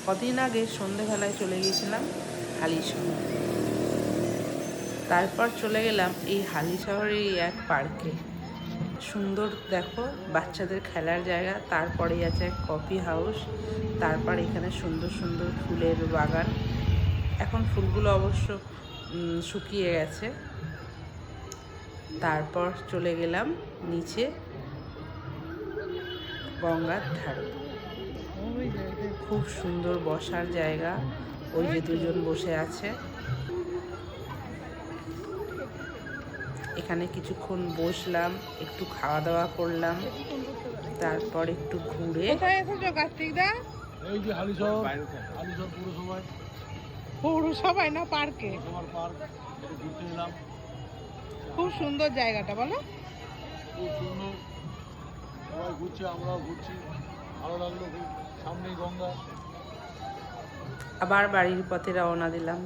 কদিন আগে সন্ধেবেলায় চলে গিয়েছিলাম হালিশহর। তারপর চলে গেলাম এই হালিশহরের এক পার্কে। সুন্দর দেখো বাচ্চাদের খেলার জায়গা, তারপরেই আছে কফি হাউস, তারপর এখানে সুন্দর সুন্দর ফুলের বাগান। এখন ফুলগুলো অবশ্য শুকিয়ে গেছে। তারপর চলে গেলাম নিচে গঙ্গার ধারে। খুব সুন্দর বসার জায়গা, ওই যে দুজন বসে আছে। এখানে কিছুক্ষণ বসলাম, একটু খাওয়া দাওয়া করলাম, তারপর একটু ঘুরে এই যে হালিশহর পৌরসভায় না পার্কে। পার্ক ঘুরতে এলাম। খুব সুন্দর জায়গাটা, বলো। খুব সুন্দর, সবাই ঘুরছে, আমরাও ঘুরছি, ভালো লাগলো খুব। সামনেই গঙ্গা। আবার বাড়ির পথে রওনা দিলাম।